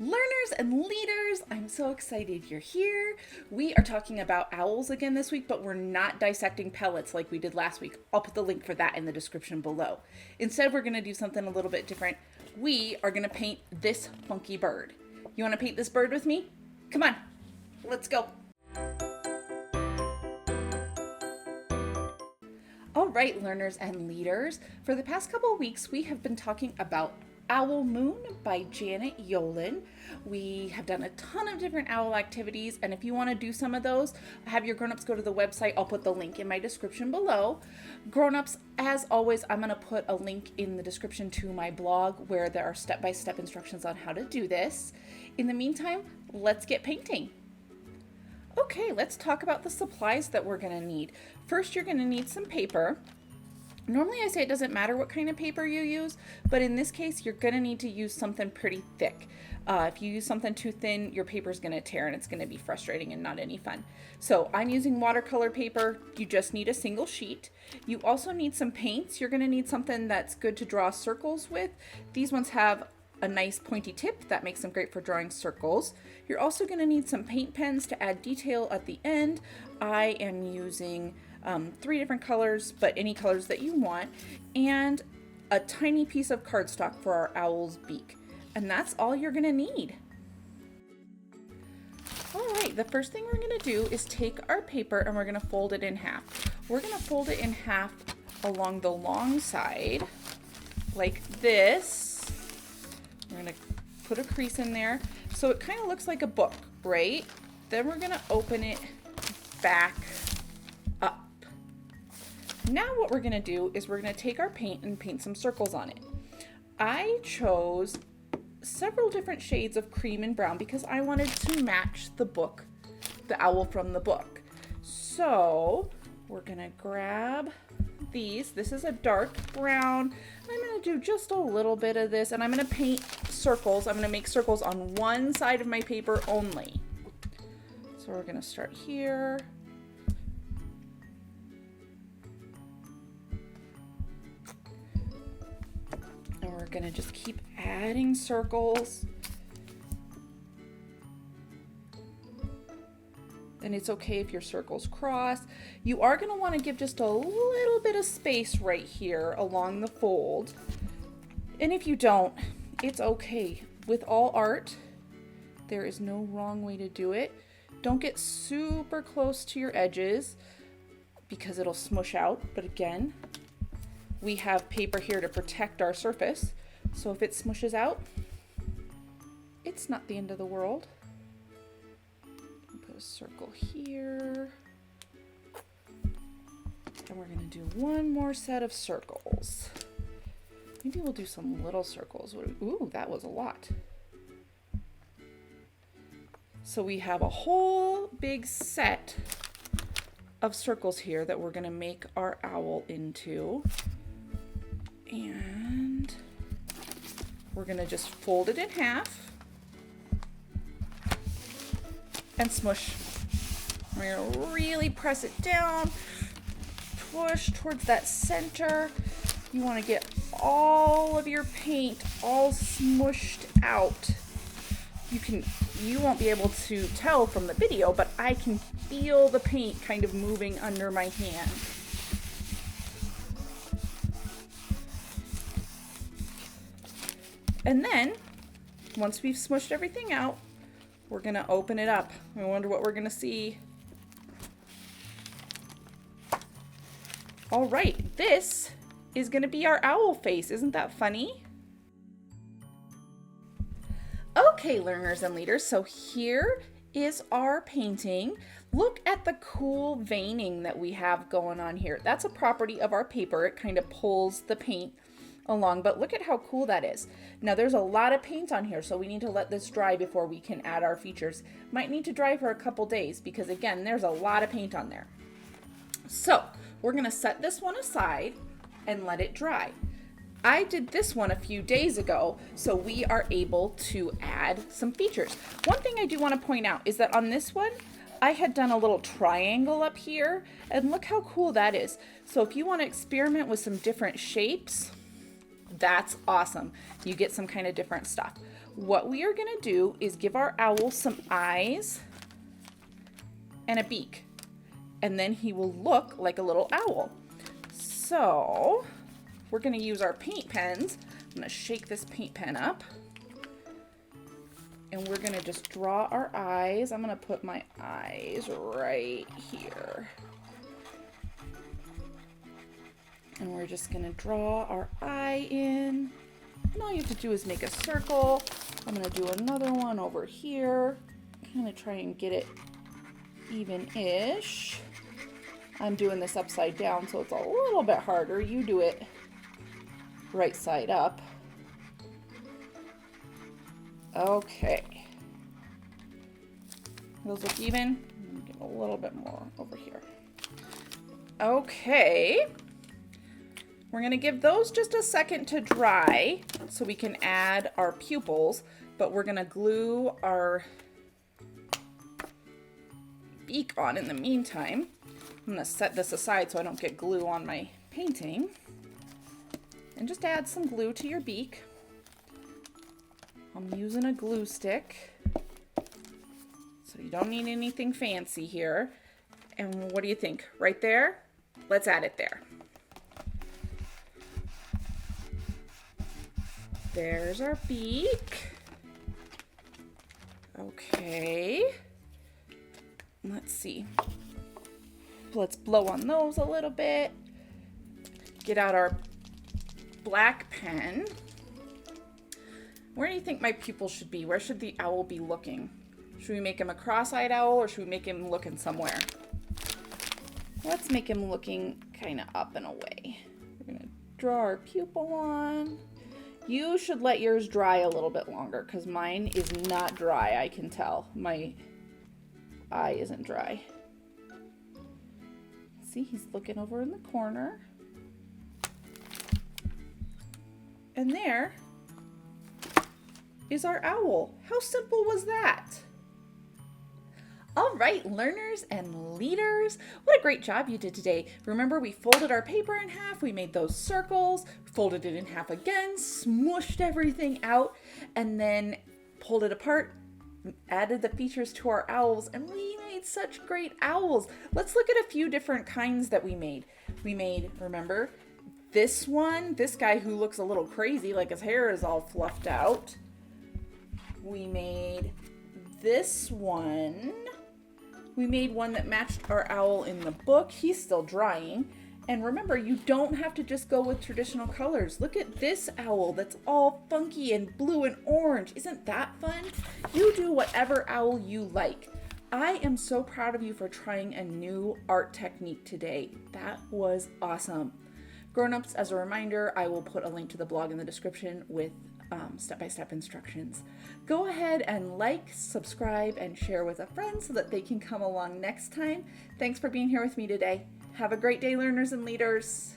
Learners and leaders, I'm so excited you're here. We are talking about owls again this week, but we're not dissecting pellets like we did last week. I'll put the link for that in the description below. Instead, we're going to do something a little bit different. We are going to paint this funky bird. You want to paint this bird with me? Come on, let's go. All right, learners and leaders, for the past couple of weeks, we have been talking about Owl Moon by Janet Yolen. We have done a ton of different owl activities, and if you want to do some of those, have your grown-ups go to the website. I'll put the link in my description below. Grown-ups, as always, I'm going to put a link in the description to my blog where there are step-by-step instructions on how to do this. In the meantime, let's get painting. Okay, let's talk about the supplies that we're going to need. First, you're going to need some paper. Normally I say it doesn't matter what kind of paper you use, but in this case, you're going to need to use something pretty thick. If you use something too thin, your paper is going to tear and it's going to be frustrating and not any fun. So I'm using watercolor paper. You just need a single sheet. You also need some paints. You're going to need something that's good to draw circles with. These ones have a nice pointy tip that makes them great for drawing circles. You're also going to need some paint pens to add detail at the end. I am using 3 different colors, but any colors that you want, and a tiny piece of cardstock for our owl's beak. And that's all you're gonna need. All right, the first thing we're gonna do is take our paper and we're gonna fold it in half. We're gonna fold it in half along the long side, like this. We're gonna put a crease in there so it kind of looks like a book, right? Then we're gonna open it back up. Now what we're gonna do is we're gonna take our paint and paint some circles on it. I chose several different shades of cream and brown because I wanted to match the book, the owl from the book. So we're gonna grab these. This is a dark brown. I'm gonna do just a little bit of this and I'm gonna paint circles. I'm gonna make circles on one side of my paper only. So we're gonna start here. And we're gonna just keep adding circles. And it's okay if your circles cross. You are gonna wanna give just a little bit of space right here along the fold. And if you don't, it's okay. With all art, there is no wrong way to do it. Don't get super close to your edges because it'll smush out. But again, we have paper here to protect our surface. So if it smushes out, it's not the end of the world. Put a circle here. And we're gonna do one more set of circles. Maybe we'll do some little circles. Ooh, that was a lot. So we have a whole big set of circles here that we're gonna make our owl into. And we're gonna just fold it in half and smush. We're gonna really press it down, push towards that center. You wanna get all of your paint all smushed out. You won't be able to tell from the video, but I can feel the paint kind of moving under my hand. And then, once we've smushed everything out, we're gonna open it up. I wonder what we're gonna see. All right, this is gonna be our owl face. Isn't that funny? Okay, learners and leaders, so here is our painting. Look at the cool veining that we have going on here. That's a property of our paper. It kind of pulls the paint along, but look at how cool that is. Now there's a lot of paint on here, so we need to let this dry before we can add our features. Might need to dry for a couple days because again, there's a lot of paint on there. So we're gonna set this one aside and let it dry. I did this one a few days ago, so we are able to add some features. One thing I do want to point out is that on this one, I had done a little triangle up here, and look how cool that is. So if you want to experiment with some different shapes, that's awesome. You get some kind of different stuff. what we are going to do is give our owl some eyes and a beak, and then he will look like a little owl. So we're going to use our paint pens. I'm going to shake this paint pen up, and we're going to just draw our eyes. I'm going to put my eyes right here. And we're just going to draw our eye in. And all you have to do is make a circle. I'm going to do another one over here. Kind of try and get it even-ish. I'm doing this upside down, so it's a little bit harder. You do it right side up. Okay. Those look even. Get a little bit more over here. Okay. We're going to give those just a second to dry so we can add our pupils, but we're going to glue our beak on in the meantime. I'm going to set this aside so I don't get glue on my painting. And just add some glue to your beak. I'm using a glue stick, so you don't need anything fancy here. And what do you think? Right there? Let's add it there. There's our beak. Okay. Let's see. Let's blow on those a little bit. Get out our black pen. Where do you think my pupil should be? Where should the owl be looking? Should we make him a cross-eyed owl, or should we make him looking somewhere? Let's make him looking kind of up and away. We're going to draw our pupil on. You should let yours dry a little bit longer because mine is not dry, I can tell. My eye isn't dry. See, he's looking over in the corner. And there is our owl. How simple was that? All right, learners and leaders, what a great job you did today. Remember, we folded our paper in half, we made those circles, folded it in half again, smooshed everything out, and then pulled it apart, added the features to our owls, and we made such great owls. Let's look at a few different kinds that we made. We made, remember, this one, this guy who looks a little crazy, like his hair is all fluffed out. We made this one. We made one that matched our owl in the book. He's still drying. And remember, you don't have to just go with traditional colors. Look at this owl that's all funky and blue and orange. Isn't that fun? You do whatever owl you like. I am so proud of you for trying a new art technique today. That was awesome. Grown-ups, as a reminder, I will put a link to the blog in the description with step-by-step instructions. Go ahead and like, subscribe, and share with a friend so that they can come along next time. Thanks for being here with me today. Have a great day, learners and leaders.